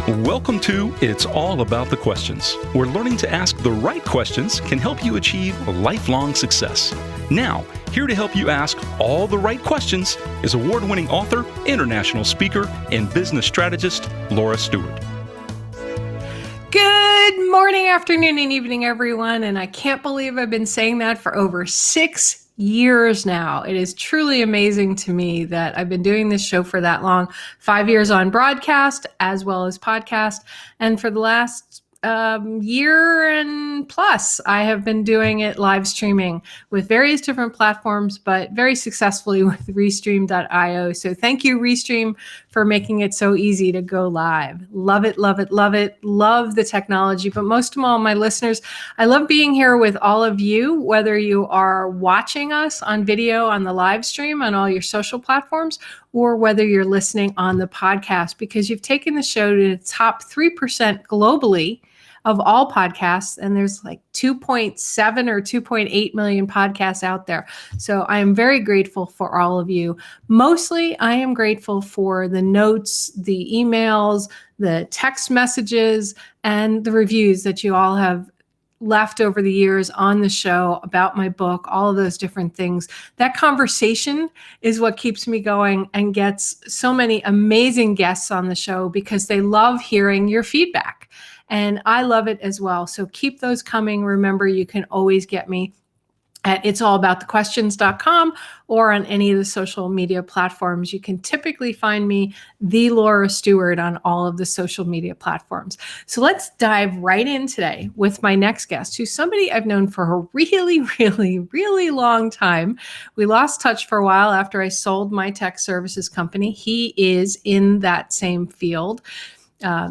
Welcome to It's All About the Questions, where learning to ask the right questions can help you achieve lifelong success. Now, here to help you ask all the right questions is award-winning author, international speaker, and business strategist, Laura Stewart. Good morning, afternoon, and evening, everyone. And I can't believe I've been saying that for over 6 years now. It is truly amazing to me that I've been doing this show for that long. 5 years on broadcast as well as podcast. And for the last year and plus, I have been doing it live streaming with various different platforms, but very successfully with Restream.io. So thank you, Restream, for making it so easy to go live. Love it, love it, love it. Love the technology. But most of all, my listeners, I love being here with all of you, whether you are watching us on video on the live stream on all your social platforms, or whether you're listening on the podcast, because you've taken the show to the top 3% globally of all podcasts, and there's like 2.7 or 2.8 million podcasts out there. So I am very grateful for all of you. Mostly, I am grateful for the notes, the emails, the text messages, and the reviews that you all have left over the years on the show about my book, all of those different things. That conversation is what keeps me going and gets so many amazing guests on the show because they love hearing your feedback. And I love it as well. So keep those coming. Remember, you can always get me at it'sallaboutthequestions.com or on any of the social media platforms. You can typically find me, the Laura Stewart, on all of the social media platforms. So let's dive right in today with my next guest, who's somebody I've known for a really, really, really long time. We lost touch for a while after I sold my tech services company. He is in that same field.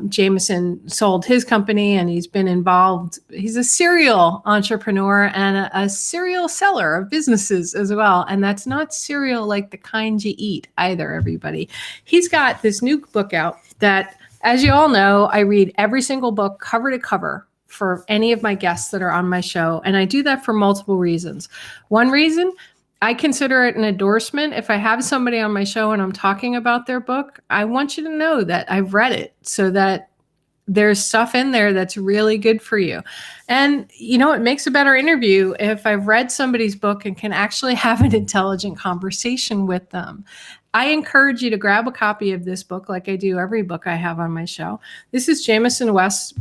Jamison sold his company and he's been involved. He's a serial entrepreneur and a serial seller of businesses as well. And that's not cereal like the kind you eat either, everybody. He's got this new book out that, as you all know, I read every single book cover to cover for any of my guests that are on my show. And I do that for multiple reasons. One reason, I consider it an endorsement. If I have somebody on my show and I'm talking about their book, I want you to know that I've read it so that there's stuff in there that's really good for you. And, you know, it makes a better interview if I've read somebody's book and can actually have an intelligent conversation with them. I encourage you to grab a copy of this book like I do every book I have on my show. This is Jamison West's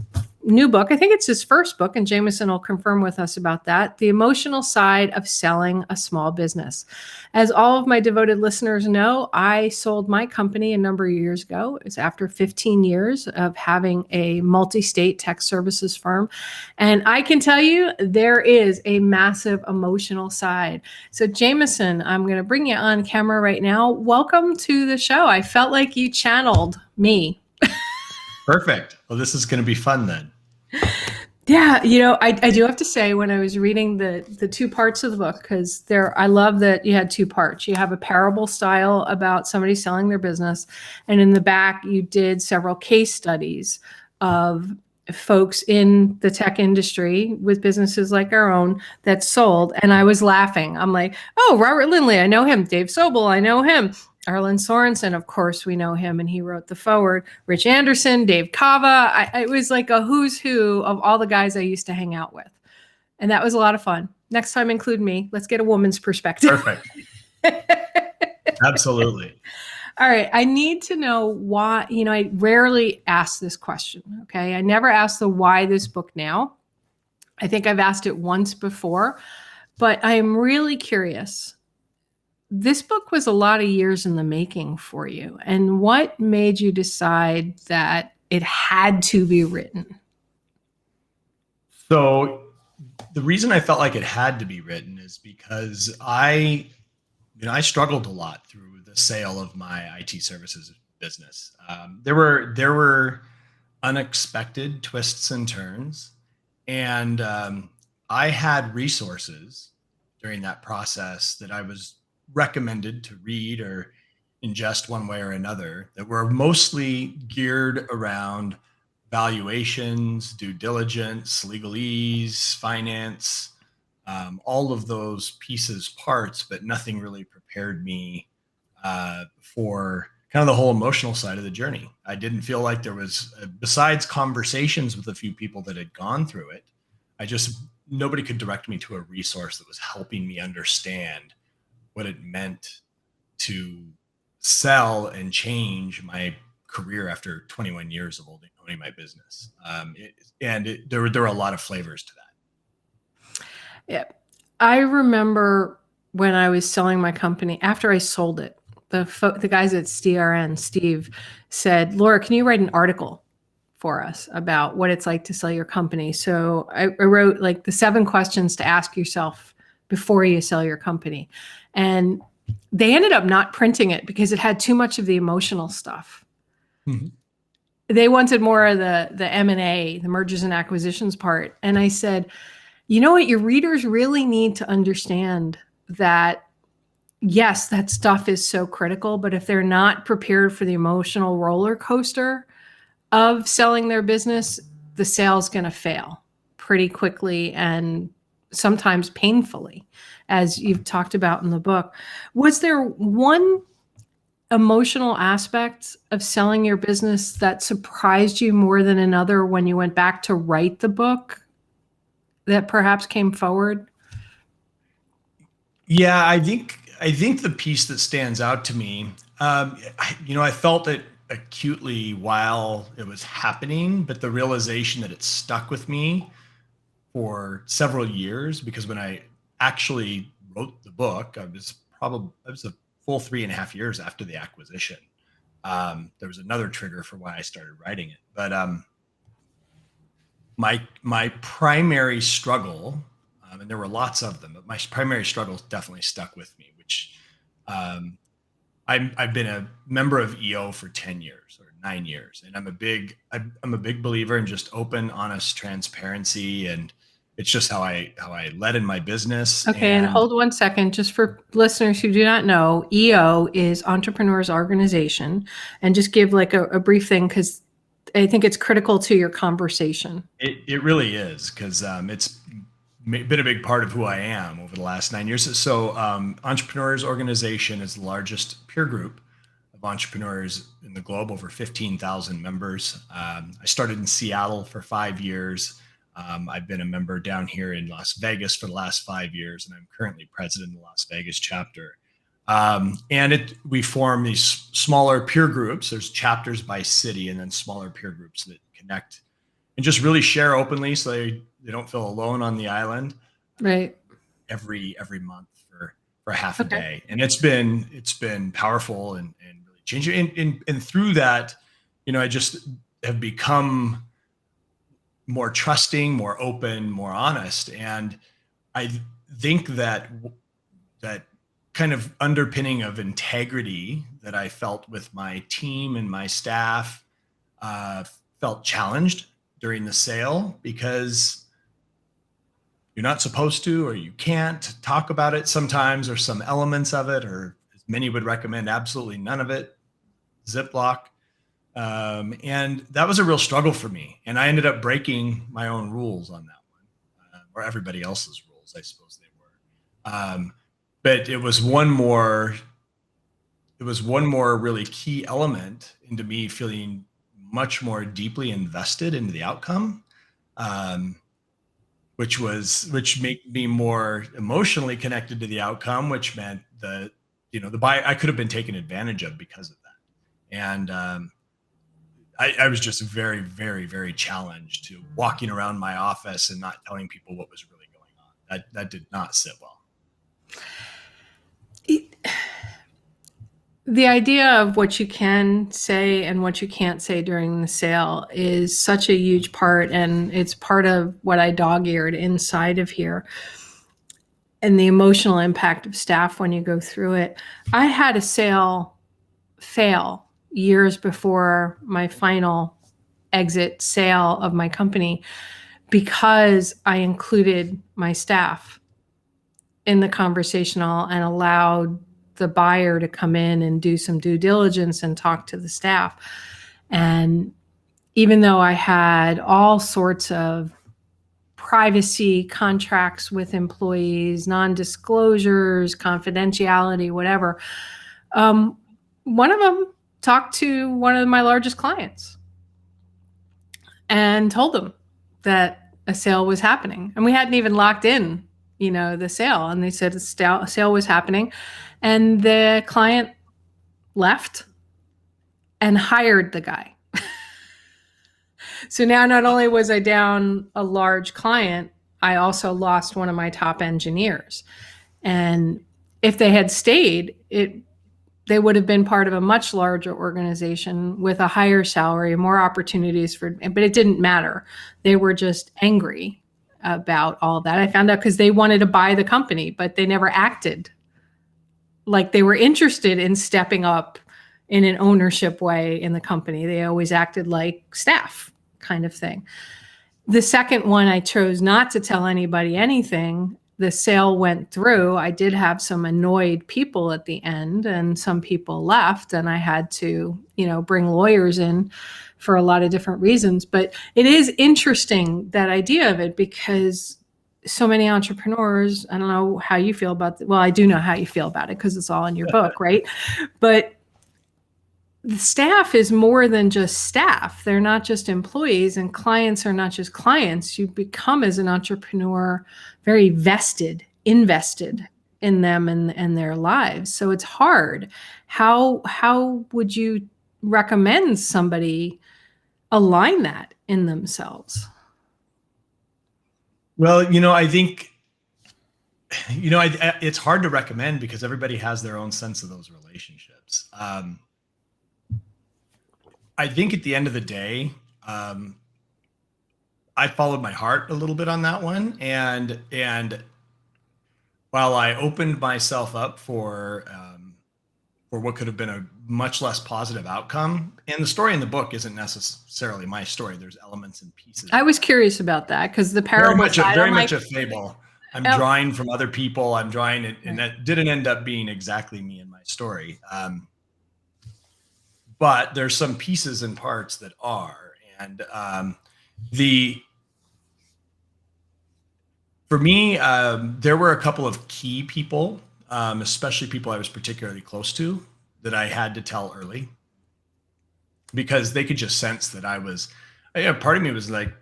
new book. I think it's his first book, and Jamison will confirm with us about that. The Emotional Side of Selling a Small Business. As all of my devoted listeners know, I sold my company a number of years ago. It's after 15 years of having a multi-state tech services firm. And I can tell you there is a massive emotional side. So Jamison, I'm going to bring you on camera right now. Welcome to the show. I felt like you channeled me. Perfect. Well, this is going to be fun then. Yeah, you know, I do have to say, when I was reading the two parts of the book, because I love that you had two parts. You have a parable style about somebody selling their business, and in the back you did several case studies of folks in the tech industry with businesses like our own that sold. And I was laughing. I'm like, oh, Robert Lindley, I know him. Dave Sobel, I know him. Arlen Sorensen, of course, we know him, and he wrote the foreword. Rich Anderson, Dave Kava. It was like a who's who of all the guys I used to hang out with. And that was a lot of fun. Next time, include me. Let's get a woman's perspective. Perfect. Absolutely. All right. I need to know why, you know, I rarely ask this question. Okay. I never ask the why this book now. I think I've asked it once before, but I am really curious. This book was a lot of years in the making for you. And what made you decide that it had to be written? So the reason I felt like it had to be written is because I struggled a lot through the sale of my IT services business. There were unexpected twists and turns, and I had resources during that process that I was recommended to read or ingest one way or another that were mostly geared around valuations, due diligence, legalese, finance, all of those pieces, parts, but nothing really prepared me for kind of the whole emotional side of the journey. I didn't feel like there was, besides conversations with a few people that had gone through it, nobody could direct me to a resource that was helping me understand what it meant to sell and change my career after 21 years of owning my business. There were a lot of flavors to that. Yeah. I remember when I was selling my company, after I sold it, the guys at STRN, Steve, said, Laura, can you write an article for us about what it's like to sell your company? So I wrote like the 7 questions to ask yourself before you sell your company. And they ended up not printing it because it had too much of the emotional stuff. Mm-hmm. They wanted more of the M&A, the mergers and acquisitions part. And I said, you know what? Your readers really need to understand that, yes, that stuff is so critical, but if they're not prepared for the emotional roller coaster of selling their business, the sale's going to fail pretty quickly and sometimes painfully, as you've talked about in the book. Was there one emotional aspect of selling your business that surprised you more than another when you went back to write the book that perhaps came forward? Yeah, I think the piece that stands out to me, I felt it acutely while it was happening, but the realization that it stuck with me for several years, because when I actually wrote the book, I was a full 3.5 years after the acquisition. There was another trigger for why I started writing it, but my primary struggle, and there were lots of them, but my primary struggle definitely stuck with me, which I've been a member of EO for 10 years or 9 years, and I'm a big believer in just open, honest transparency, and it's just how I led in my business. Okay, and hold one second, just for listeners who do not know, EO is Entrepreneurs Organization, and just give like a brief thing, because I think it's critical to your conversation. It really is, because it's been a big part of who I am over the last 9 years. So Entrepreneurs Organization is the largest peer group of entrepreneurs in the globe, over 15,000 members. I started in Seattle for 5 years. I've been a member down here in Las Vegas for the last 5 years, and I'm currently president of the Las Vegas chapter. We form these smaller peer groups. There's chapters by city, and then smaller peer groups that connect and just really share openly, so they don't feel alone on the island. Right. Every month for half a day, and it's been powerful and really changing. And through that, I just have become more trusting, more open, more honest. And I think that kind of underpinning of integrity that I felt with my team and my staff felt challenged during the sale, because you're not supposed to, or you can't talk about it sometimes, or some elements of it, or as many would recommend, absolutely none of it, Ziploc. And that was a real struggle for me. And I ended up breaking my own rules on that one, or everybody else's rules, I suppose they were. But it was one more really key element into me feeling much more deeply invested into the outcome, which made me more emotionally connected to the outcome, which meant the buy I could have been taken advantage of because of that. And I was just very, very, very challenged to walking around my office and not telling people what was really going on. That did not sit well. The idea of what you can say and what you can't say during the sale is such a huge part, and it's part of what I dog-eared inside of here, and the emotional impact of staff when you go through it. I had a sale fail years before my final exit sale of my company because I included my staff in the conversational and allowed the buyer to come in and do some due diligence and talk to the staff. And even though I had all sorts of privacy contracts with employees, non-disclosures, confidentiality, whatever, one of them talked to one of my largest clients and told them that a sale was happening. And we hadn't even locked in, the sale. And they said a sale was happening. And the client left and hired the guy. So now not only was I down a large client, I also lost one of my top engineers. And if they had stayed, they would have been part of a much larger organization with a higher salary, more opportunities but it didn't matter. They were just angry about all that. I found out because they wanted to buy the company, but they never acted like they were interested in stepping up in an ownership way in the company. They always acted like staff kind of thing. The second one, I chose not to tell anybody anything. The sale went through. I did have some annoyed people at the end, and some people left, and I had to, bring lawyers in for a lot of different reasons. But it is interesting, that idea of it, because so many entrepreneurs, I don't know how you feel about it. Well, I do know how you feel about it because it's all in your book, right? But the staff is more than just staff. They're not just employees, and clients are not just clients. You become, as an entrepreneur, very invested in them and their lives. So it's hard. How would you recommend somebody align that in themselves? Well, I think, it's hard to recommend because everybody has their own sense of those relationships. I think at the end of the day, I followed my heart a little bit on that one. And while I opened myself up for what could have been a much less positive outcome, and the story in the book isn't necessarily my story. There's elements and pieces. I was curious about that because the parable very much a fable. I'm drawing from other people. I'm drawing it, and that didn't end up being exactly me in my story. But there's some pieces and parts that are, and for me, there were a couple of key people, especially people I was particularly close to, that I had to tell early, because they could just sense that part of me was like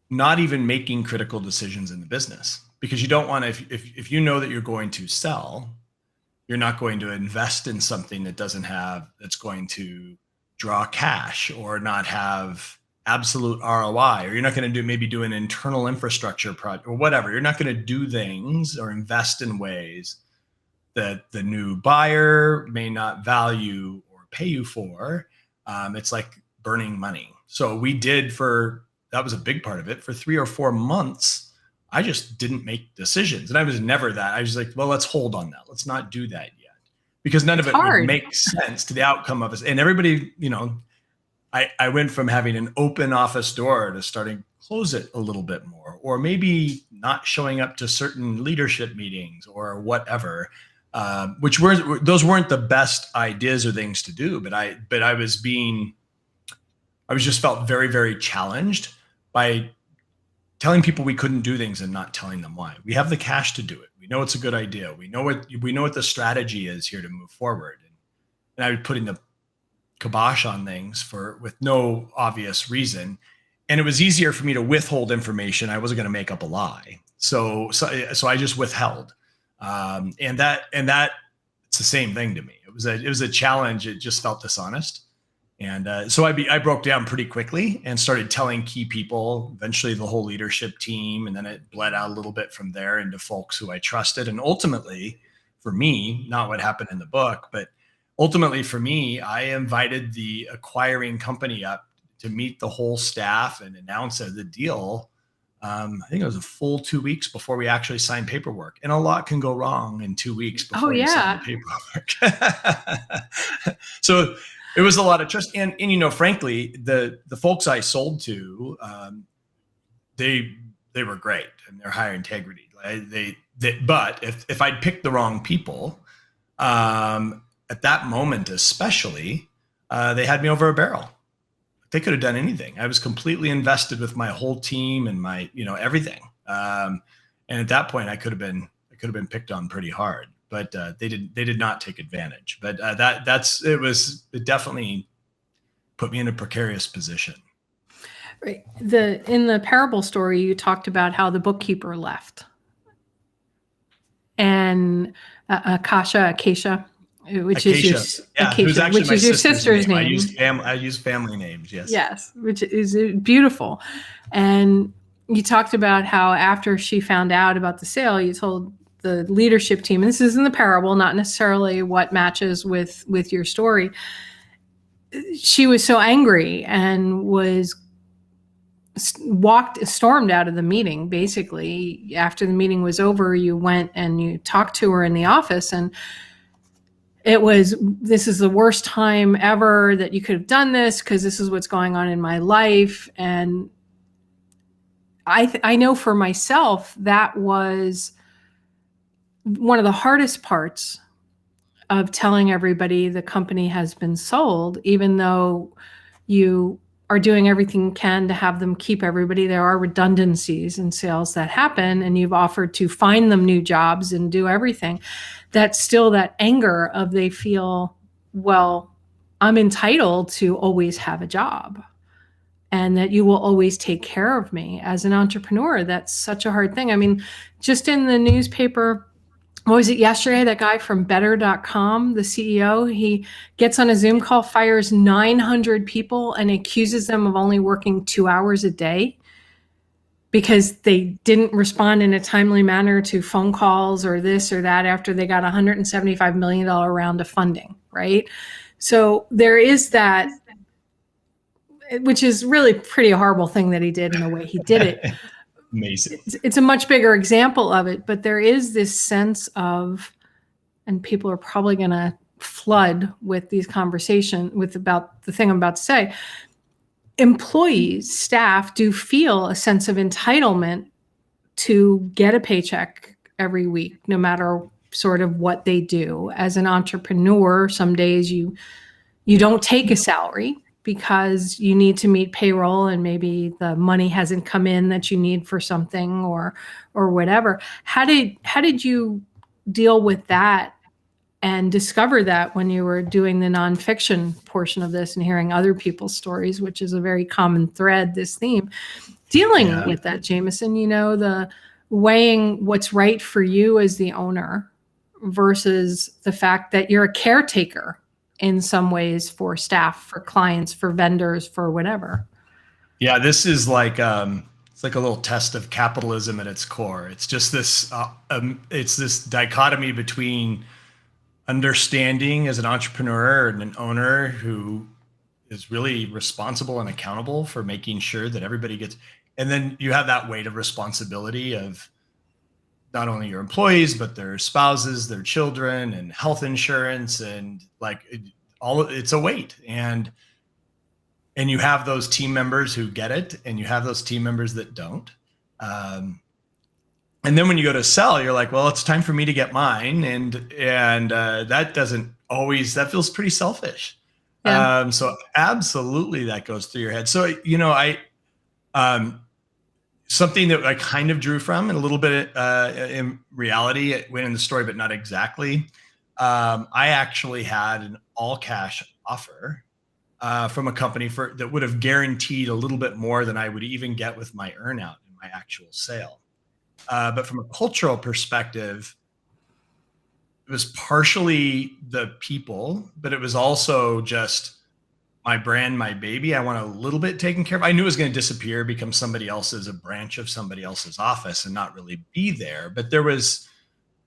not even making critical decisions in the business, because you don't want to, if you know that you're going to sell, you're not going to invest in something that's going to draw cash or not have absolute ROI, or you're not going to maybe do an internal infrastructure project or whatever. You're not going to do things or invest in ways that the new buyer may not value or pay you for. It's like burning money. So that was a big part of it. For 3 or 4 months, I just didn't make decisions. And I was never that. I was like, well, let's hold on that. Let's not do that yet, because none of it would make sense to the outcome of it. And everybody, I went from having an open office door to starting to close it a little bit more, or maybe not showing up to certain leadership meetings or whatever, those weren't the best ideas or things to do. But I just felt very, very challenged by telling people we couldn't do things and not telling them why. We have the cash to do it. We know it's a good idea. We know what the strategy is here to move forward. And I was putting the kibosh on things with no obvious reason. And it was easier for me to withhold information. I wasn't going to make up a lie. So I just withheld. And that it's the same thing to me. It was a challenge. It just felt dishonest. And so I broke down pretty quickly and started telling key people, eventually the whole leadership team. And then it bled out a little bit from there into folks who I trusted. And ultimately, for me, not what happened in the book, but ultimately for me, I invited the acquiring company up to meet the whole staff and announce the deal. I think it was a full 2 weeks before we actually signed paperwork. And a lot can go wrong in 2 weeks before you sign the paperwork. So it was a lot of trust. And frankly, the folks I sold to, they were great and they're high integrity. But if I'd picked the wrong people, at that moment especially, they had me over a barrel. They could have done anything. I was completely invested with my whole team and my, everything. And at that point, I could have been picked on pretty hard. but they did not take advantage. But it definitely put me in a precarious position. Right. In the parable story, you talked about how the bookkeeper left, and Acacia, which Acacia, is who's actually which my is your sister's name. I use family names. Yes. Yes, which is beautiful. And you talked about how after she found out about the sale, you told the leadership team, and this is in the parable, not necessarily what matches with your story. She was so angry and stormed out of the meeting. Basically, after the meeting was over, you went and you talked to her in the office, and this is the worst time ever that you could have done this, because this is what's going on in my life. And I know for myself, that was one of the hardest parts of telling everybody the company has been sold, even though you are doing everything you can to have them keep everybody. There are redundancies in sales that happen, and you've offered to find them new jobs and do everything. That's still that anger of, they feel, well, I'm entitled to always have a job, and that you will always take care of me. As an entrepreneur, that's such a hard thing. I mean, just in the newspaper, what was it yesterday? That guy from better.com, the CEO, he gets on a Zoom call, fires 900 people, and accuses them of only working 2 hours a day because they didn't respond in a timely manner to phone calls or this or that after they got a $175 million round of funding, right? So there is that, which is really pretty horrible thing that he did in the way he did it. Amazing. It's a much bigger example of it, but there is this sense of, and people are probably going to flood with these conversations about the thing I'm about to say. Employees, staff do feel a sense of entitlement to get a paycheck every week, no matter sort of what they do. As an entrepreneur, some days you don't take a salary because you need to meet payroll, and maybe the money hasn't come in that you need for something or whatever. How did you deal with that and discover that when you were doing the nonfiction portion of this and hearing other people's stories, which is a very common thread, this theme, dealing with that, Jamison, the weighing what's right for you as the owner versus the fact that you're a caretaker in some ways for staff, for clients, for vendors, for whatever. Yeah, this is like it's like a little test of capitalism at its core. It's just this it's this dichotomy between understanding as an entrepreneur and an owner who is really responsible and accountable for making sure that everybody gets, and then you have that weight of responsibility of not only your employees, but their spouses, their children, and health insurance, and it's a weight. And you have those team members who get it, and you have those team members that don't. And then when you go to sell, you're like, well, it's time for me to get mine. And that feels pretty selfish. Yeah. So absolutely that goes through your head. So, something that I kind of drew from, and a little bit in reality, it went in the story, but not exactly. I actually had an all cash offer from a company that would have guaranteed a little bit more than I would even get with my earnout in my actual sale. But from a cultural perspective, it was partially the people, but it was also just my brand, my baby. I want a little bit taken care of. I knew it was going to disappear, become somebody else's, a branch of somebody else's office, and not really be there. But there was,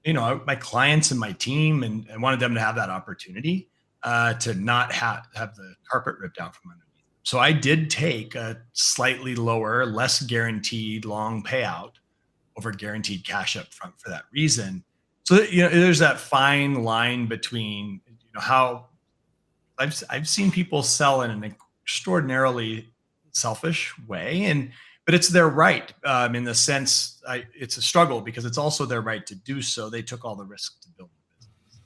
my clients and my team, and I wanted them to have that opportunity to not have the carpet ripped out from underneath. So I did take a slightly lower, less guaranteed long payout over guaranteed cash up front for that reason. So there's that fine line between how I've seen people sell in an extraordinarily selfish way, but it's their right in the sense it's a struggle because it's also their right to do so. They took all the risk to build the business,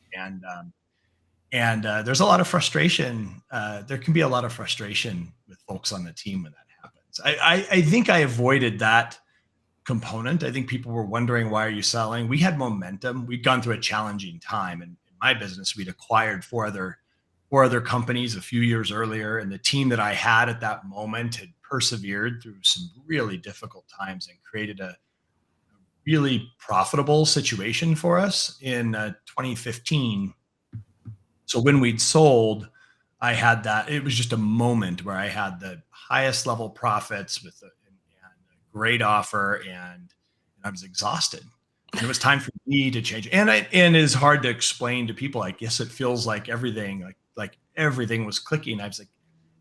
and there's a lot of frustration. There can be a lot of frustration with folks on the team when that happens. I think I avoided that component. I think people were wondering, why are you selling? We had momentum. We'd gone through a challenging time, and in my business, we'd acquired four other companies a few years earlier, and the team that I had at that moment had persevered through some really difficult times and created a really profitable situation for us in 2015. So when we'd sold, I had that. It was just a moment where I had the highest level profits with a great offer, and I was exhausted. And it was time for me to change. And it's hard to explain to people. I guess it feels like everything, like everything was clicking. I was like,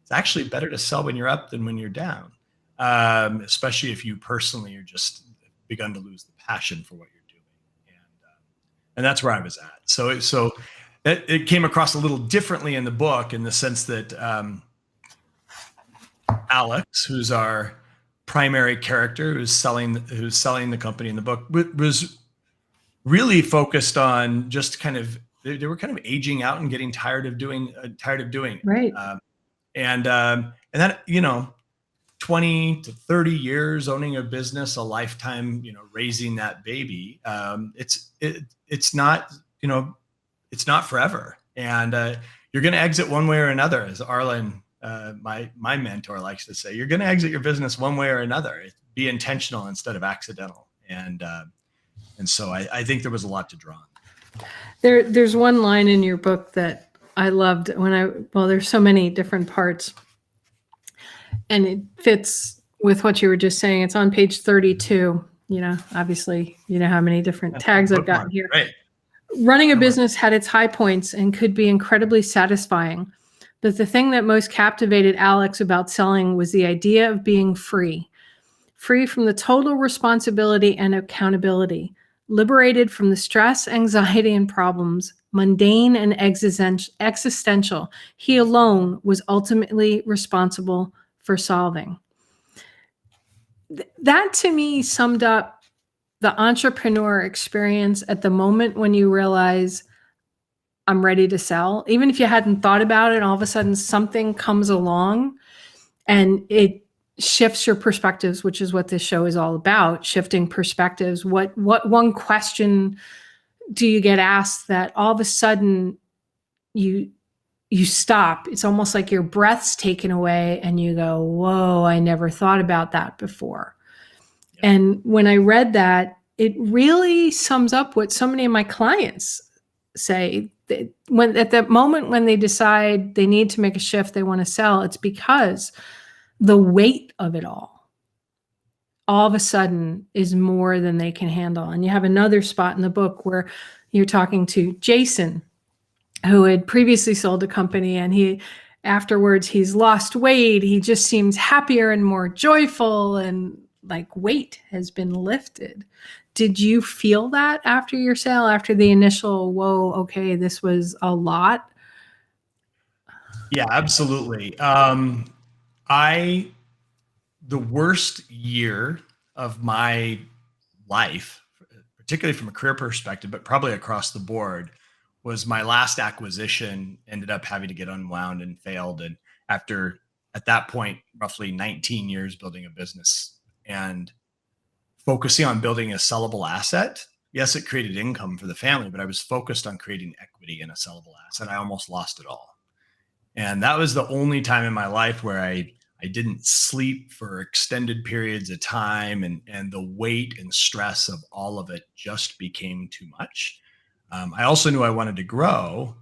it's actually better to sell when you're up than when you're down, especially if you personally are just begun to lose the passion for what you're doing. And that's where I was at. So it came across a little differently in the book, in the sense that Alex, who's our primary character, who's selling the company in the book, was really focused on just kind of, they were kind of aging out and getting tired of doing it. Right. And that, 20 to 30 years owning a business, a lifetime, raising that baby. It's not, it's not forever. And you're going to exit one way or another, as Arlen, my mentor, likes to say. You're going to exit your business one way or another. Be intentional instead of accidental. And so I think there was a lot to draw on. There's one line in your book that I loved there's so many different parts, and it fits with what you were just saying. It's on page 32. Obviously, how many different tags I've gotten here. Right. Running a business had its high points and could be incredibly satisfying. But the thing that most captivated Alex about selling was the idea of being free from the total responsibility and accountability, liberated from the stress, anxiety, and problems, mundane and existential. He alone was ultimately responsible for solving. That to me summed up the entrepreneur experience at the moment when you realize, I'm ready to sell. Even if you hadn't thought about it, and all of a sudden something comes along and it shifts your perspectives, which is what this show is all about, shifting perspectives. What one question do you get asked that all of a sudden you stop? It's almost like your breath's taken away and you go, whoa, I never thought about that before. Yeah. And when I read that, it really sums up what so many of my clients say. When at that moment when they decide they need to make a shift, they want to sell, it's because the weight of it all of a sudden is more than they can handle. And you have another spot in the book where you're talking to Jason, who had previously sold a company, and afterwards he's lost weight. He just seems happier and more joyful, and like weight has been lifted. Did you feel that after your sale, after the initial, whoa, okay, this was a lot? Yeah, absolutely. The worst year of my life, particularly from a career perspective, but probably across the board, was my last acquisition. Ended up having to get unwound and failed. And after, at that point, roughly 19 years building a business and focusing on building a sellable asset. Yes, it created income for the family, but I was focused on creating equity in a sellable asset. I almost lost it all. And that was the only time in my life where I didn't sleep for extended periods of time, and the weight and stress of all of it just became too much. I also knew I wanted to grow.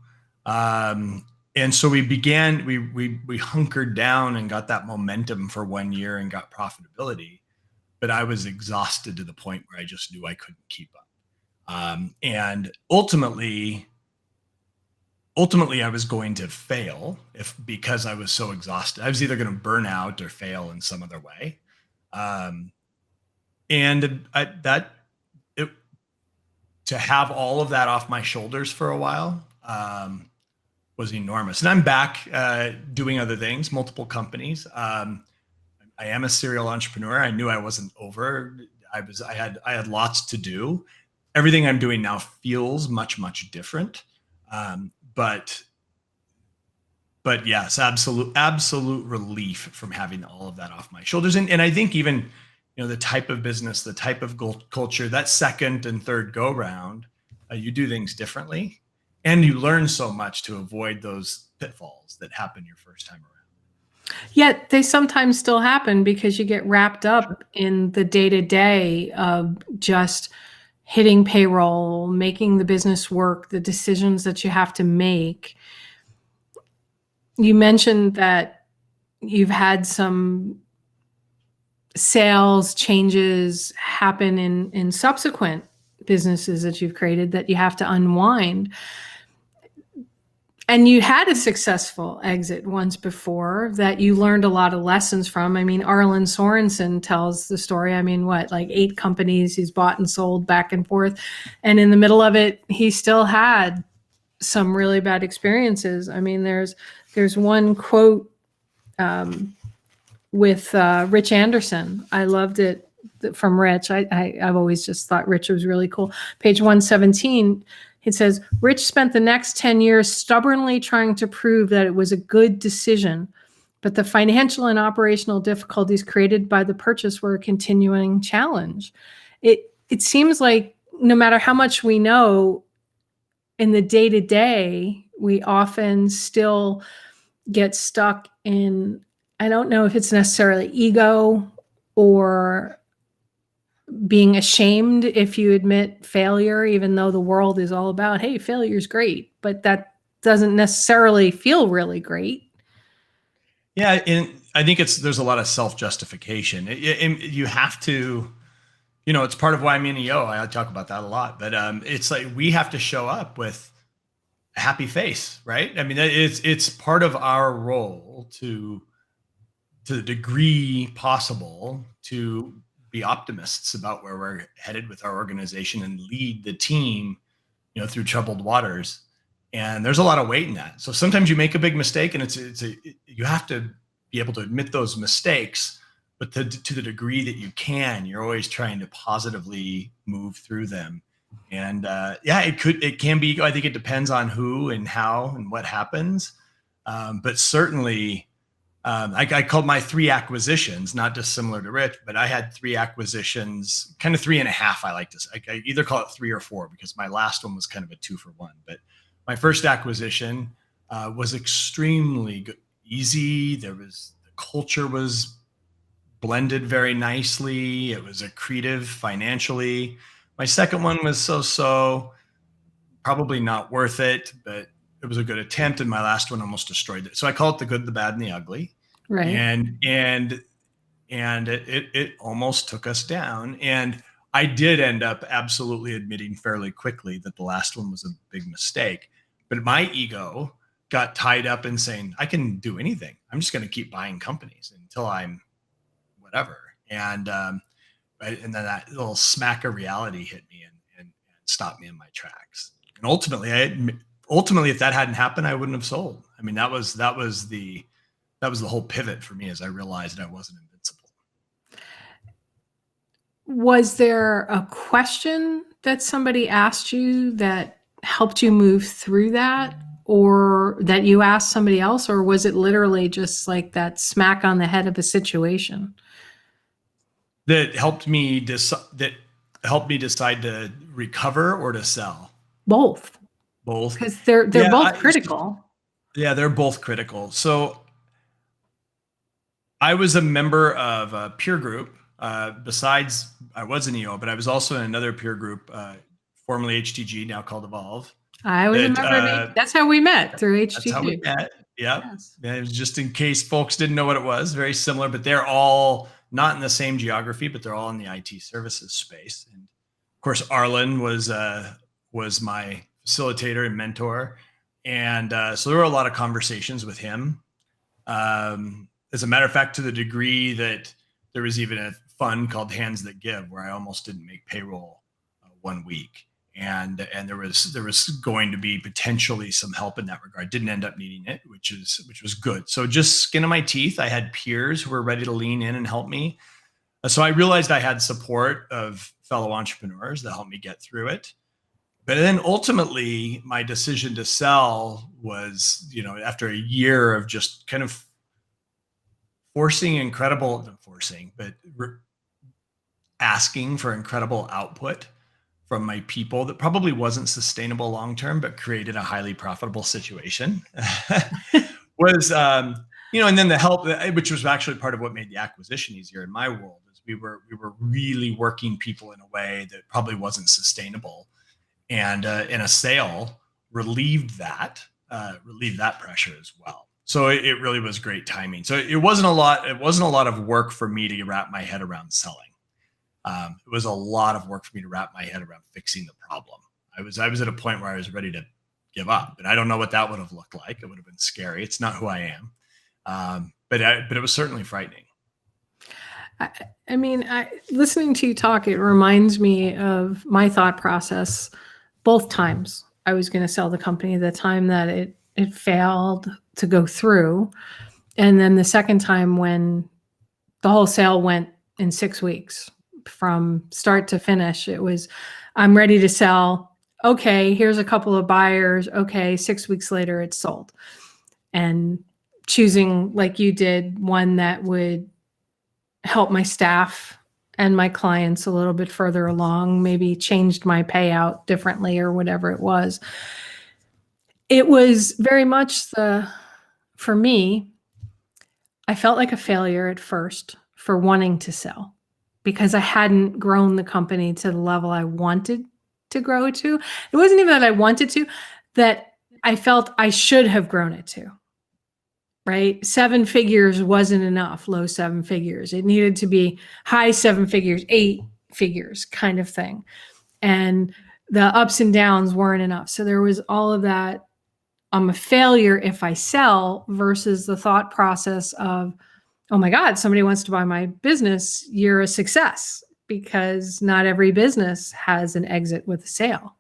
And so we hunkered down and got that momentum for 1 year and got profitability. But I was exhausted to the point where I just knew I couldn't keep up. And ultimately, I was going to fail because I was so exhausted. I was either going to burn out or fail in some other way. To have all of that off my shoulders for a while was enormous. And I'm back doing other things, multiple companies. I am a serial entrepreneur. I knew I wasn't over. I had lots to do. Everything I'm doing now feels much, much different. But yes, absolute relief from having all of that off my shoulders. And I think even the type of business, the type of culture, that second and third go round, you do things differently, and you learn so much to avoid those pitfalls that happen your first time around. Yet they sometimes still happen because you get wrapped up in the day-to-day of just hitting payroll, making the business work, the decisions that you have to make. You mentioned that you've had some sales changes happen in subsequent businesses that you've created that you have to unwind. And you had a successful exit once before that you learned a lot of lessons from. I mean, Arlen Sorensen tells the story. I mean, like 8 companies he's bought and sold back and forth. And in the middle of it, he still had some really bad experiences. I mean, there's one quote with Rich Anderson. I loved it from Rich. I've always just thought Rich was really cool. Page 117. It says, Rich spent the next 10 years stubbornly trying to prove that it was a good decision, but the financial and operational difficulties created by the purchase were a continuing challenge. It seems like no matter how much we know in the day-to-day, we often still get stuck in, I don't know if it's necessarily ego or being ashamed if you admit failure, even though the world is all about, hey, failure's great, but that doesn't necessarily feel really great. Yeah, and I think there's a lot of self-justification. You have to, it's part of why I'm in EO. I talk about that a lot, but it's like we have to show up with a happy face, right? I mean, it's part of our role to the degree possible to be optimists about where we're headed with our organization and lead the team, through troubled waters. And there's a lot of weight in that. So sometimes you make a big mistake, and you have to be able to admit those mistakes, but to the degree that you can, you're always trying to positively move through them. And it can be, I think it depends on who and how and what happens. But certainly, I called my 3 acquisitions, not dissimilar to Rich, but I had 3 acquisitions, kind of 3.5. I like to say, I either call it 3 or 4 because my last one was kind of a 2-for-1. But my first acquisition was extremely good, easy. The culture was blended very nicely. It was accretive financially. My second one was so, probably not worth it, but it was a good attempt. And my last one almost destroyed it. So I call it the good, the bad, and the ugly. Right. And it almost took us down. And I did end up absolutely admitting fairly quickly that the last one was a big mistake. But my ego got tied up in saying, I can do anything. I'm just going to keep buying companies until I'm whatever. And then that little smack of reality hit me and stopped me in my tracks. And ultimately, if that hadn't happened, I wouldn't have sold. I mean, that was the whole pivot for me as I realized I wasn't invincible. Was there a question that somebody asked you that helped you move through that, or that you asked somebody else, or was it literally just like that smack on the head of a situation that helped me decide to recover or to sell? Both, because they're both critical. Yeah, they're both critical. So I was a member of a peer group. Besides, I was an EO, but I was also in another peer group, formerly HTG, now called Evolve. I was a member. That's how we met, through HTG. That's how we met. Yep. Yes. And it was just in case folks didn't know what it was. Very similar, but they're all not in the same geography, but they're all in the IT services space. And of course, Arlen was my facilitator and mentor, and so there were a lot of conversations with him. As a matter of fact, to the degree that there was even a fund called Hands That Give, where I almost didn't make payroll 1 week. And there was going to be potentially some help in that regard. Didn't end up needing it, which was good. So just skin of my teeth. I had peers who were ready to lean in and help me. So I realized I had support of fellow entrepreneurs that helped me get through it. But then ultimately, my decision to sell was, after a year of asking for incredible output from my people that probably wasn't sustainable long term, but created a highly profitable situation. Was and then the help, which was actually part of what made the acquisition easier in my world, is we were really working people in a way that probably wasn't sustainable, and in a sale relieved that pressure as well. So it really was great timing. So it wasn't a lot of work for me to wrap my head around selling. It was a lot of work for me to wrap my head around fixing the problem. I was at a point where I was ready to give up, and I don't know what that would have looked like. It would have been scary. It's not who I am. But it was certainly frightening. I mean, listening to you talk, it reminds me of my thought process. Both times I was going to sell the company, the time that it failed to go through, and then the second time when the whole sale went in 6 weeks from start to finish. It was, I'm ready to sell. Okay, here's a couple of buyers. Okay, 6 weeks later, it's sold. And choosing, like you did, one that would help my staff and my clients a little bit further along, maybe changed my payout differently or whatever it was. It was very much for me, I felt like a failure at first for wanting to sell because I hadn't grown the company to the level I wanted to grow it to. It wasn't even that I wanted to, that I felt I should have grown it to. Right? 7 figures wasn't enough, low 7 figures. It needed to be high 7 figures, 8 figures kind of thing. And the ups and downs weren't enough. So there was all of that. I'm a failure if I sell versus the thought process of, oh my God, somebody wants to buy my business. You're a success, because not every business has an exit with a sale,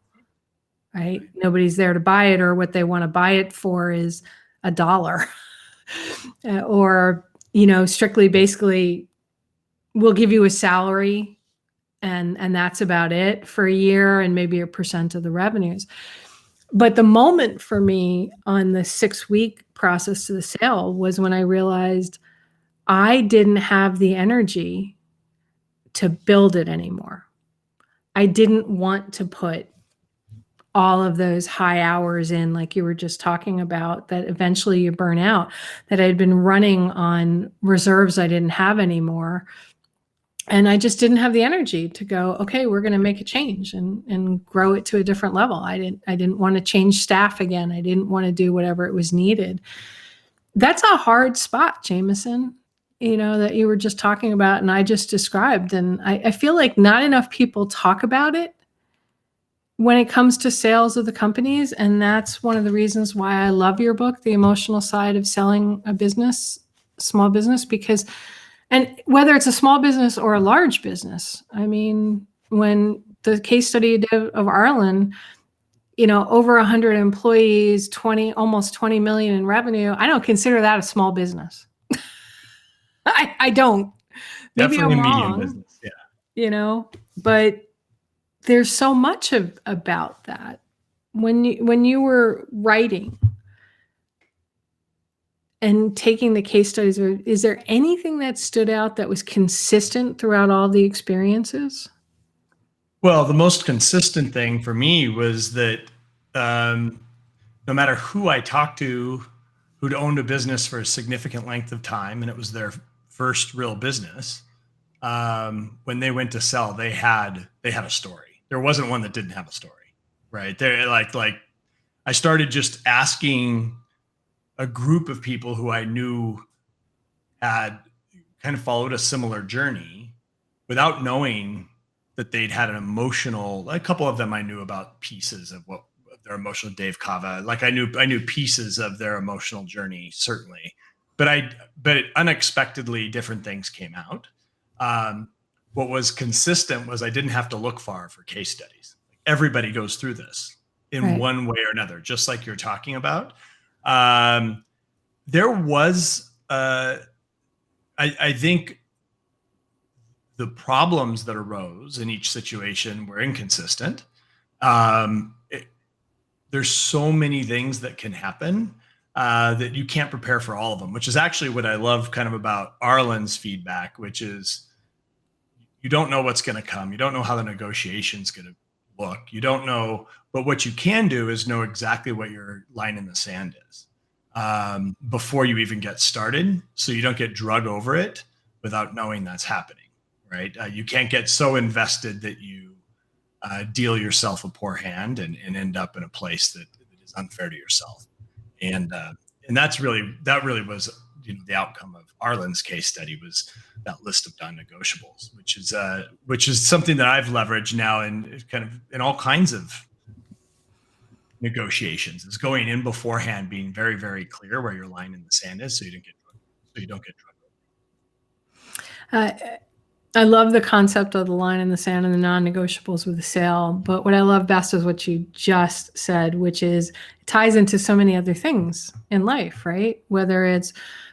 right? Nobody's there to buy it, or what they want to buy it for is $1. Or, strictly basically we'll give you a salary and that's about it for a year and maybe a % of the revenues. But the moment for me on the 6-week process to the sale was when I realized I didn't have the energy to build it anymore. I didn't want to put all of those high hours in, like you were just talking about, that eventually you burn out, that I'd been running on reserves I didn't have anymore. And I just didn't have the energy to go, okay, we're going to make a change and grow it to a different level. I didn't want to change staff again. I didn't want to do whatever it was needed. That's a hard spot, Jamison, that you were just talking about and I just described. And I feel like not enough people talk about it when it comes to sales of the companies. And that's one of the reasons why I love your book, The Emotional Side of Selling a Business, Small Business, because, and whether it's a small business or a large business, I mean, when the case study you did of Arlen, over 100 employees, almost 20 million in revenue, I don't consider that a small business. I don't. Maybe Definitely I'm a medium wrong, business, yeah. But there's so much about that. When you were writing and taking the case studies, is there anything that stood out that was consistent throughout all the experiences? Well, the most consistent thing for me was that no matter who I talked to who'd owned a business for a significant length of time, and it was their first real business, when they went to sell, they had a story. There wasn't one that didn't have a story, right? They're like I started just asking a group of people who I knew had kind of followed a similar journey without knowing that they'd had an emotional, a couple of them I knew about pieces of what their emotional, Dave Kava, like I knew pieces of their emotional journey, certainly, but unexpectedly different things came out. What was consistent was I didn't have to look far for case studies. Everybody goes through this in one way or another, just like you're talking about. There was, I think the problems that arose in each situation were inconsistent. There's so many things that can happen that you can't prepare for all of them, which is actually what I love kind of about Arlen's feedback, which is you don't know what's going to come. You don't know how the negotiation's going to look. You don't know, but what you can do is know exactly what your line in the sand is before you even get started, so you don't get drug over it without knowing that's happening, right? You can't get so invested that you deal yourself a poor hand and end up in a place that is unfair to yourself. And that really was, the outcome of Arlen's case study, was that list of non-negotiables, which is something that I've leveraged now in kind of in all kinds of negotiations. Is going in beforehand, being very, very clear where your line in the sand is, so you don't get drug. I love the concept of the line in the sand and the non-negotiables with the sale. But what I love best is what you just said, which is it ties into so many other things in life, right? Whether it's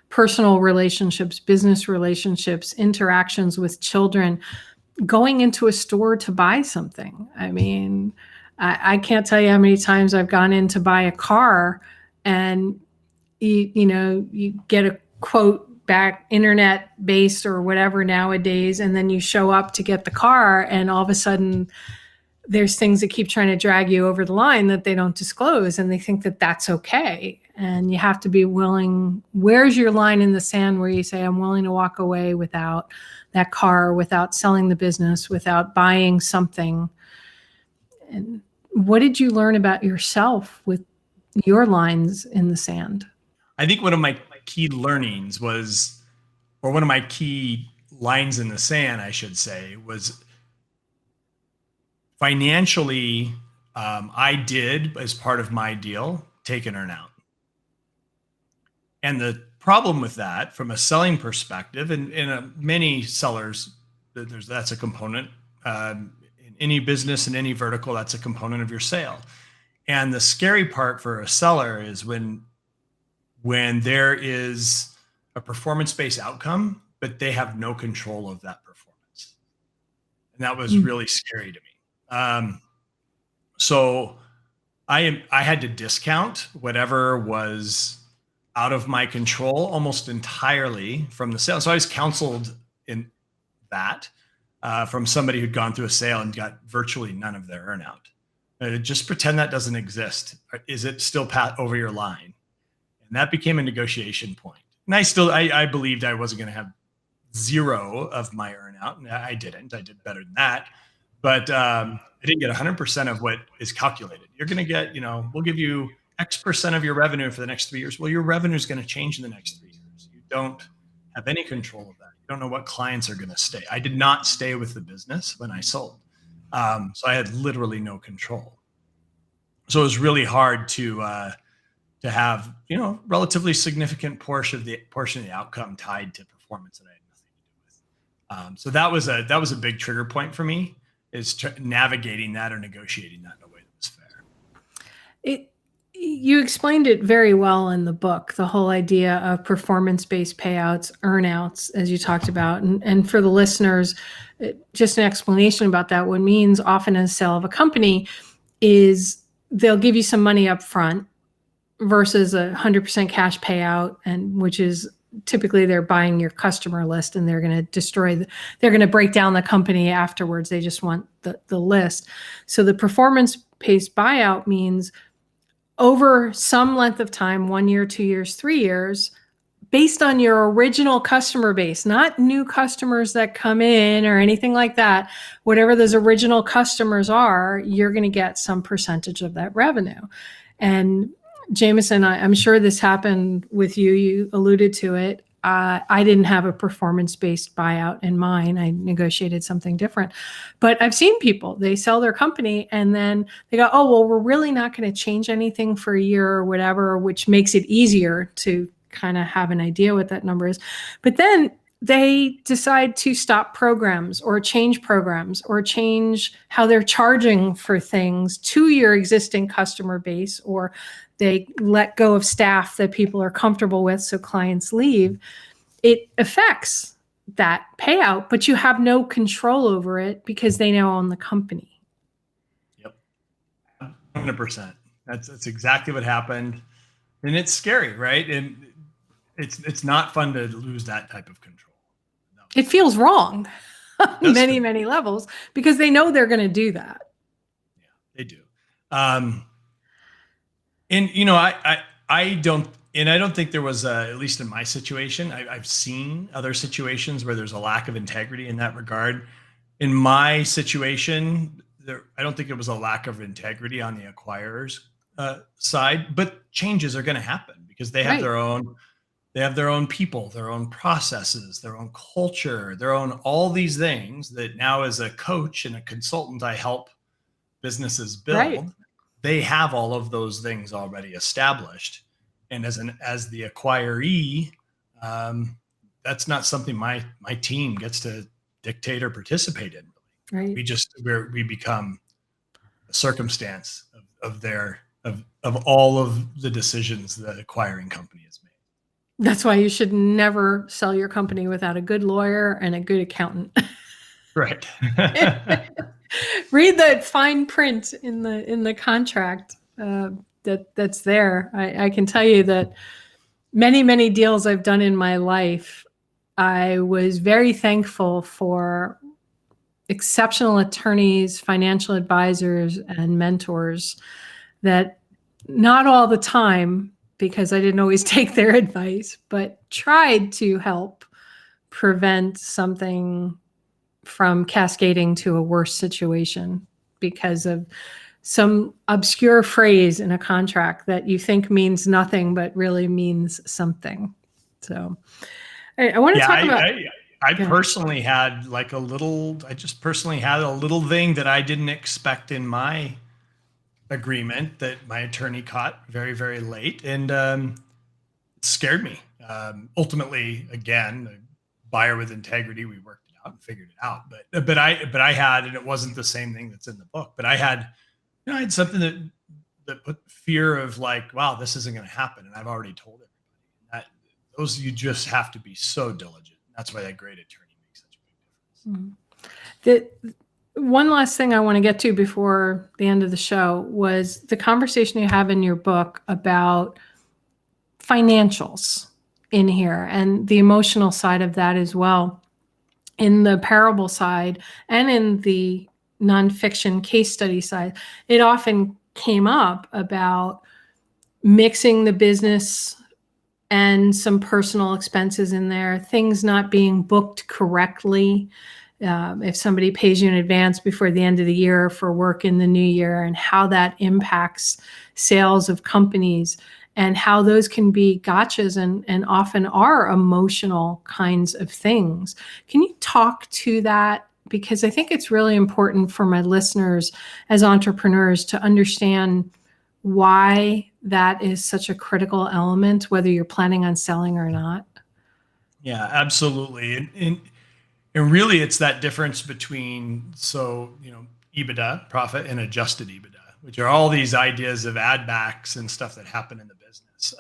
personal relationships, business relationships, interactions with children, going into a store to buy something. I mean, I can't tell you how many times I've gone in to buy a car and you get a quote back, internet based or whatever nowadays, and then you show up to get the car and all of a sudden there's things that keep trying to drag you over the line that they don't disclose, and they think that that's okay. And you have to be willing. Where's your line in the sand where you say, I'm willing to walk away without that car, without selling the business, without buying something? And what did you learn about yourself with your lines in the sand? I think one of my key learnings was, or one of my key lines in the sand, I should say, was financially, I did, as part of my deal, take an earn out. And the problem with that, from a selling perspective, and many sellers, that's a component. In any business, in any vertical, that's a component of your sale. And the scary part for a seller is when there is a performance-based outcome, but they have no control of that performance. And that was really scary to me. So I had to discount whatever was out of my control almost entirely from the sale. So I was counseled in that from somebody who'd gone through a sale and got virtually none of their earnout. Just pretend that doesn't exist. Is it still pat over your line? And that became a negotiation point. And I believed I wasn't going to have zero of my earnout. And I didn't. I did better than that. But I didn't get 100% of what is calculated. You're going to get, we'll give you X percent of your revenue for the next 3 years. Well, your revenue is going to change in the next 3 years. You don't have any control of that. You don't know what clients are going to stay. I did not stay with the business when I sold. So I had literally no control. So it was really hard to have, relatively significant portion of the outcome tied to performance that I had nothing to do with. So that was a big trigger point for me, is navigating that or negotiating that in a way that was fair. You explained it very well in the book, the whole idea of performance-based payouts, earnouts, as you talked about. And for the listeners, just an explanation about that. What it means often in a sale of a company is they'll give you some money up front versus 100% cash payout, and which is typically they're buying your customer list and they're going to they're going to break down the company afterwards. They just want the list. So the performance-based buyout means over some length of time, 1 year, 2 years, 3 years, based on your original customer base, not new customers that come in or anything like that. Whatever those original customers are, you're going to get some percentage of that revenue. And Jamison, I'm sure this happened with you. You alluded to it. I didn't have a performance-based buyout in mine. I negotiated something different. But I've seen people, they sell their company and then they go, oh, well, we're really not going to change anything for a year or whatever, which makes it easier to kind of have an idea what that number is. But then they decide to stop programs or change how they're charging for things to your existing customer base, or they let go of staff that people are comfortable with, so clients leave. It affects that payout, but you have no control over it because they now own the company. Yep, 100%. That's exactly what happened, and it's scary, right? And it's not fun to lose that type of control. It feels wrong. on many levels because they know they're going to do that. Yeah, they do. And you know, I don't think there was at least in my situation, I've seen other situations where there's a lack of integrity in that regard. In my situation, I don't think it was a lack of integrity on the acquirer's side, but changes are going to happen because they have their own people, their own processes, their own culture, their own all these things that now as a coach and a consultant, I help businesses build. Right. They have all of those things already established. And as the acquiree, that's not something my team gets to dictate or participate in. Right. We become a circumstance of all of the decisions the acquiring company has made. That's why you should never sell your company without a good lawyer and a good accountant. Right. Read the fine print in the contract that's there. I can tell you that many deals I've done in my life, I was very thankful for exceptional attorneys, financial advisors, and mentors that not all the time, because I didn't always take their advice, but tried to help prevent something from cascading to a worse situation because of some obscure phrase in a contract that you think means nothing, but really means something. So I want to talk about... I personally had a little thing that I didn't expect in my agreement that my attorney caught very, very late. And it scared me. Ultimately, again, a buyer with integrity, we worked it out and figured it out. But I had, and it wasn't the same thing that's in the book, but I had something that put fear of wow, this isn't going to happen. And I've already told everybody those, you just have to be so diligent. That's why that great attorney makes such a big difference. The one last thing I want to get to before the end of the show was the conversation you have in your book about financials in here and the emotional side of that as well. In the parable side and in the nonfiction case study side, it often came up about mixing the business and some personal expenses in there, things not being booked correctly. If somebody pays you in advance before the end of the year for work in the new year, and how that impacts sales of companies, and how those can be gotchas and often are emotional kinds of things. Can you talk to that? Because I think it's really important for my listeners as entrepreneurs to understand why that is such a critical element, whether you're planning on selling or not. Yeah, absolutely. And really it's that difference between, EBITDA, profit, and adjusted EBITDA, which are all these ideas of add backs and stuff that happen in the business.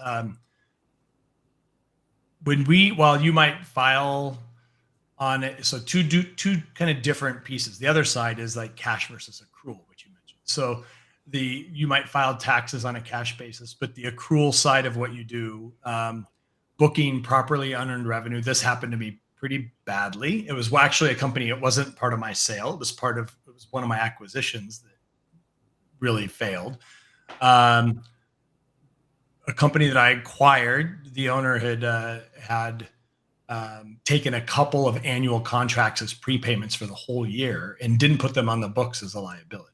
While you might file on it, so two kind of different pieces. The other side is cash versus accrual, which you mentioned. So you might file taxes on a cash basis, but the accrual side of what you do, booking properly unearned revenue. This happened to me pretty badly. It was actually a company. It wasn't part of my sale. It was one of my acquisitions that really failed. A company that I acquired, the owner had taken a couple of annual contracts as prepayments for the whole year and didn't put them on the books as a liability.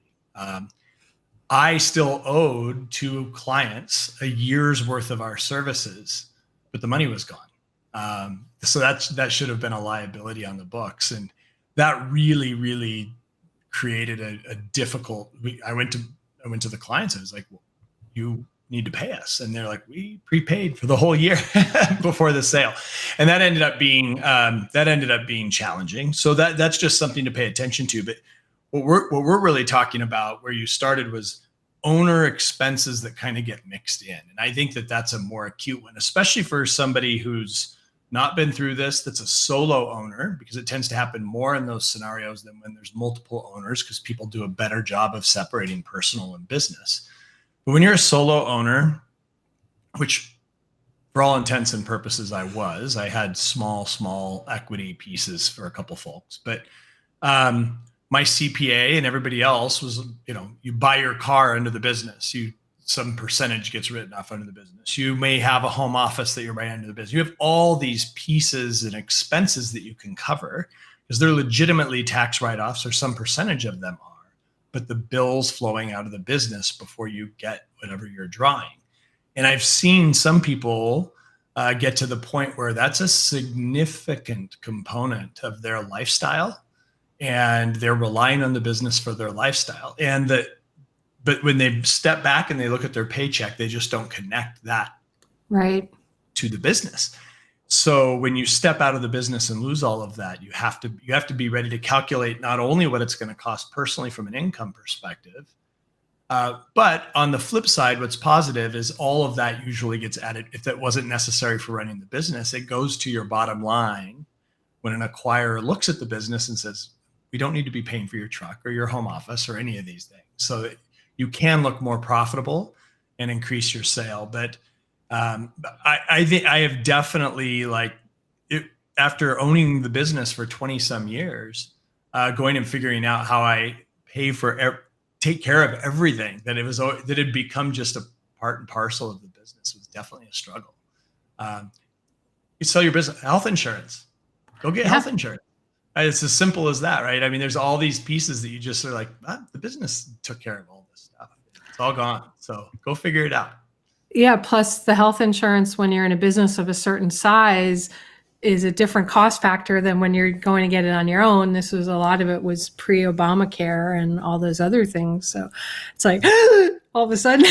I still owed 2 clients a year's worth of our services, but the money was gone. So that should have been a liability on the books. And that really, really created a difficult, I went to the clients. I was like, well, you need to pay us. And they're like, we prepaid for the whole year before the sale. And that ended up being challenging. So that's just something to pay attention to. But what we're really talking about, where you started, was owner expenses that kind of get mixed in. And I think that's a more acute one, especially for somebody who's not been through this, that's a solo owner, because it tends to happen more in those scenarios than when there's multiple owners, because people do a better job of separating personal and business. But when you're a solo owner, which for all intents and purposes I had small equity pieces for a couple folks, but My CPA and everybody else was, you buy your car under the business. Some percentage gets written off under the business. You may have a home office that you're buying under the business. You have all these pieces and expenses that you can cover because they're legitimately tax write-offs, or some percentage of them are, but the bill's flowing out of the business before you get whatever you're drawing. And I've seen some people get to the point where that's a significant component of their lifestyle, and they're relying on the business for their lifestyle. But when they step back and they look at their paycheck, they just don't connect that to the business. So when you step out of the business and lose all of that, you have to be ready to calculate not only what it's going to cost personally from an income perspective, but on the flip side, what's positive is all of that usually gets added. If that wasn't necessary for running the business, it goes to your bottom line when an acquirer looks at the business and says, we don't need to be paying for your truck or your home office or any of these things. So you can look more profitable and increase your sale. But I think I have definitely, after owning the business for 20 some years, going and figuring out how I take care of everything, that had become just a part and parcel of the business, was definitely a struggle. You sell your business, health insurance, go get health insurance. It's as simple as that, right? I mean, there's all these pieces that you just are like, the business took care of all this stuff. It's all gone. So go figure it out. Yeah. Plus the health insurance, when you're in a business of a certain size, is a different cost factor than when you're going to get it on your own. A lot of it was pre-Obamacare and all those other things. So it's like all of a sudden,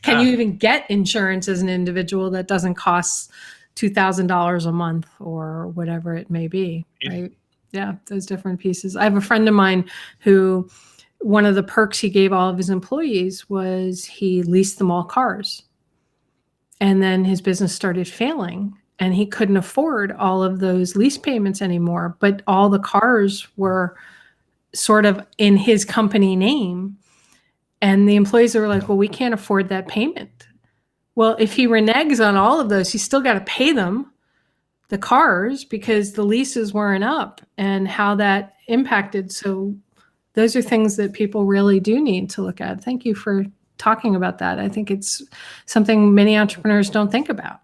can you even get insurance as an individual that doesn't cost $2,000 a month or whatever it may be, right? Yeah, those different pieces. I have a friend of mine who, one of the perks he gave all of his employees was he leased them all cars. And then his business started failing and he couldn't afford all of those lease payments anymore, but all the cars were sort of in his company name. And the employees were like, well, we can't afford that payment. Well, if he reneges on all of those, he's still got to pay them, the cars, because the leases weren't up, and how that impacted. So those are things that people really do need to look at. Thank you for talking about that. I think it's something many entrepreneurs don't think about.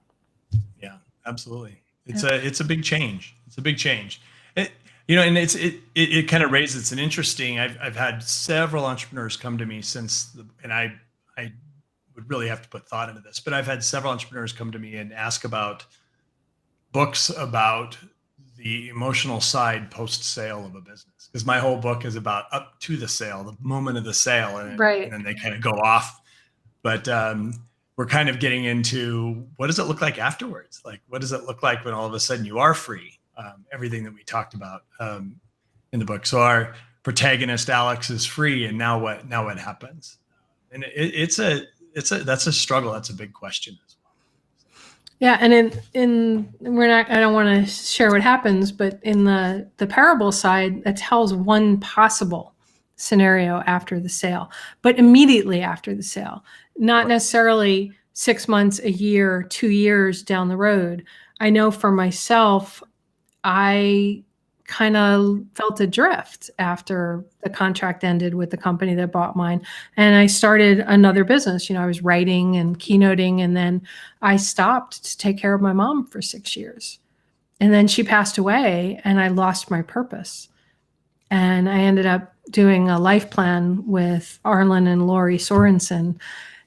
Yeah, absolutely. It's a big change. It's a big change. And it kind of raises, it's an interesting, I've had several entrepreneurs come to me and I would really have to put thought into this, but I've had several entrepreneurs come to me and ask about books about the emotional side post-sale of a business. Because my whole book is about up to the sale, the moment of the sale, and then they kind of go off. But we're kind of getting into, what does it look like afterwards? Like, what does it look like when all of a sudden you are free? Everything that we talked about in the book. So our protagonist, Alex, is free, and now what happens? And that's a struggle. That's a big question as well. Yeah, and I don't want to share what happens, but in the parable side, that tells one possible scenario after the sale, but immediately after the sale, not necessarily 6 months, a year, 2 years down the road. I know for myself, I kind of felt adrift after the contract ended with the company that bought mine. And I started another business. I was writing and keynoting, and then I stopped to take care of my mom for 6 years. And then she passed away and I lost my purpose. And I ended up doing a life plan with Arlen and Lori Sorensen.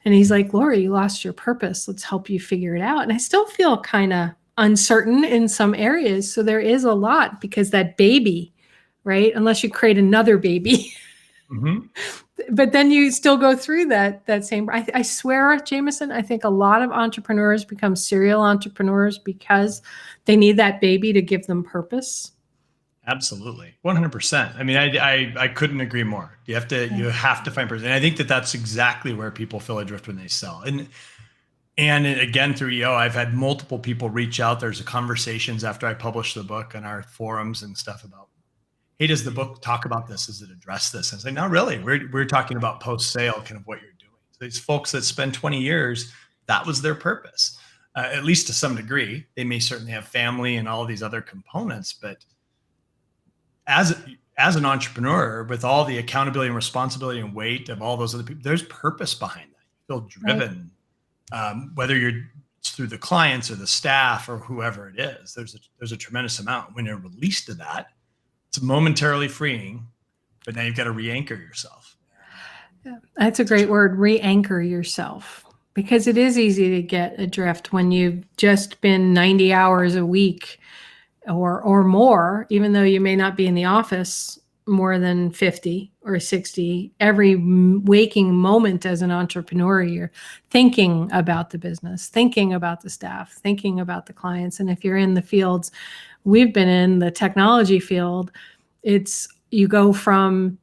And he's like, Lori, you lost your purpose. Let's help you figure it out. And I still feel kind of uncertain in some areas. So there is a lot, because that baby, right? Unless you create another baby, but then you still go through that same, I swear, Jamison, I think a lot of entrepreneurs become serial entrepreneurs because they need that baby to give them purpose. Absolutely. 100%. I mean, I couldn't agree more. You have to find purpose. And I think that's exactly where people feel adrift when they sell. And again, through EO, I've had multiple people reach out. There's conversations after I published the book on our forums and stuff about, hey, does the book talk about this? Does it address this? And I say, not really. We're talking about post-sale, kind of what you're doing. So these folks that spend 20 years, that was their purpose, at least to some degree. They may certainly have family and all these other components, but as an entrepreneur, with all the accountability and responsibility and weight of all those other people, there's purpose behind that. You feel driven, whether it's through the clients or the staff or whoever it is. There's a tremendous amount. When you're released to that, it's momentarily freeing, but now you've got to re-anchor yourself. Yeah, that's a great word, re-anchor yourself, because it is easy to get adrift when you've just been 90 hours a week or more, even though you may not be in the office more than 50 or 60. Every waking moment as an entrepreneur, you're thinking about the business, thinking about the staff, thinking about the clients. And if you're in the fields we've been in, the technology field, you go from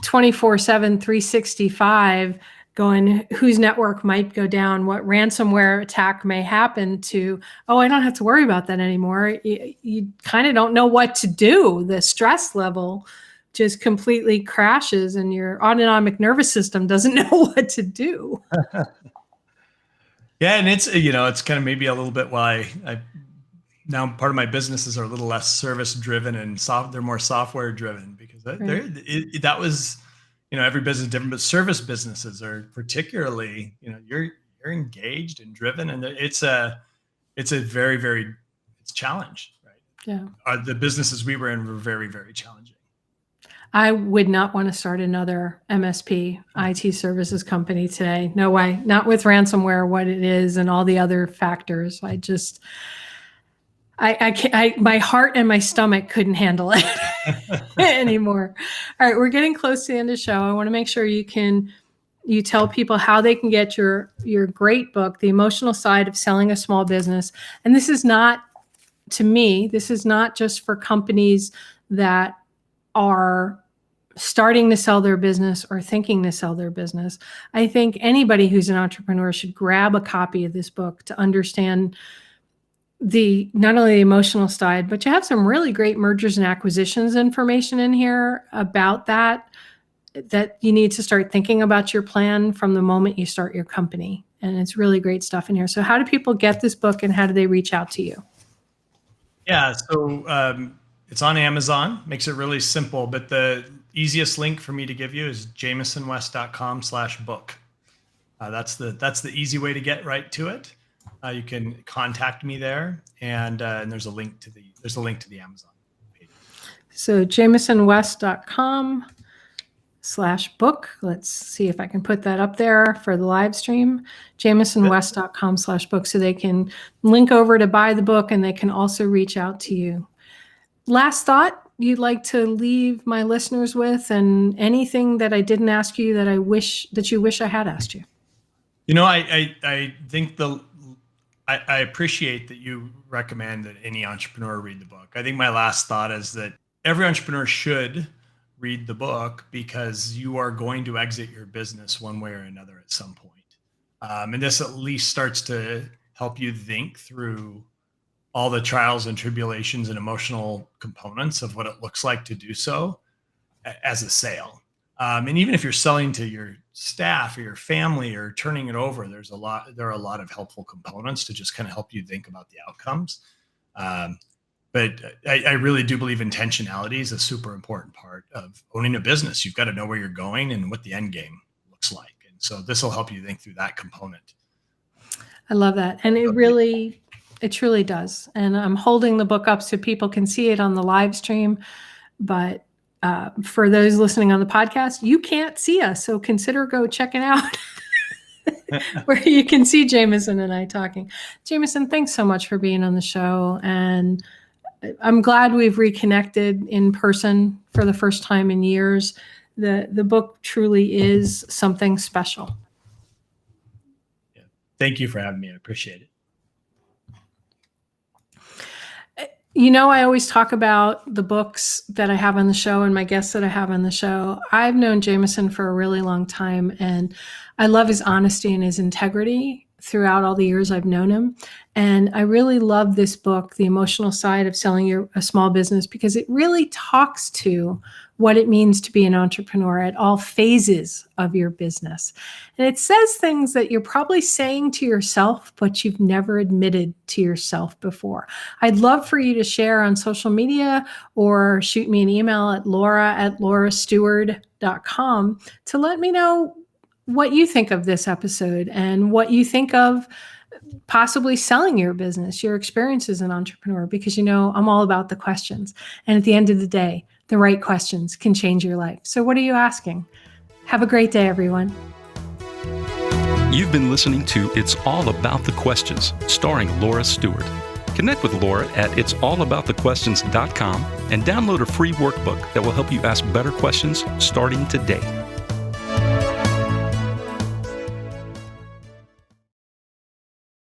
24/7, 365, going whose network might go down, what ransomware attack may happen, to, oh, I don't have to worry about that anymore. You kind of don't know what to do. The stress level just completely crashes and your autonomic nervous system doesn't know what to do. Yeah. And it's kind of maybe a little bit why now part of my businesses are a little less service driven and they're more software driven, because that was, every business is different, but service businesses are particularly, you're engaged and driven, and it's a very, very, it's challenge, right? Yeah. The businesses we were in were very, very challenging. I would not want to start another MSP IT services company today. No way. Not with ransomware, what it is, and all the other factors. I just, my heart and my stomach couldn't handle it anymore. All right, we're getting close to the end of the show. I want to make sure you tell people how they can get your great book, The Emotional Side of Selling a Small Business. And this is not, to me, this is not just for companies that are starting to sell their business or thinking to sell their business. I think anybody who's an entrepreneur should grab a copy of this book to understand not only the emotional side, but you have some really great mergers and acquisitions information in here about that you need to start thinking about your plan from the moment you start your company. And it's really great stuff in here. So how do people get this book and how do they reach out to you? Yeah, so it's on Amazon, makes it really simple, but the easiest link for me to give you is jamisonwest.com/book. That's the easy way to get right to it. You can contact me there, and there's a link to the Amazon page. So jamisonwest.com/book. Let's see if I can put that up there for the live stream. jamisonwest.com/book, so they can link over to buy the book, and they can also reach out to you. Last thought you'd like to leave my listeners with, and anything that I didn't ask you that you wish I had asked you? I think I appreciate that you recommend that any entrepreneur read the book. I think my last thought is that every entrepreneur should read the book, because you are going to exit your business one way or another at some point. And this at least starts to help you think through all the trials and tribulations and emotional components of what it looks like to do so as a sale. And even if you're selling to your staff or your family or turning it over, there are a lot of helpful components to just kind of help you think about the outcomes. But I really do believe intentionality is a super important part of owning a business. You've got to know where you're going and what the end game looks like. And so this will help you think through that component. I love that. And it truly does. And I'm holding the book up so people can see it on the live stream. But for those listening on the podcast, you can't see us. So consider go checking out where you can see Jamison and I talking. Jamison, thanks so much for being on the show. And I'm glad we've reconnected in person for the first time in years. The book truly is something special. Yeah. Thank you for having me. I appreciate it. I always talk about the books that I have on the show and my guests that I have on the show. I've known Jamison for a really long time, and I love his honesty and his integrity. throughout all the years I've known him. And I really love this book, The Emotional Side of Selling a Small Business, because it really talks to what it means to be an entrepreneur at all phases of your business. And it says things that you're probably saying to yourself, but you've never admitted to yourself before. I'd love for you to share on social media or shoot me an email at laura@laurasteward.com to let me know what you think of this episode and what you think of possibly selling your business, your experience as an entrepreneur, because I'm all about the questions. And at the end of the day, the right questions can change your life. So what are you asking? Have a great day, everyone. You've been listening to It's All About the Questions, starring Laura Stewart. Connect with Laura at it'sallaboutthequestions.com and download a free workbook that will help you ask better questions starting today.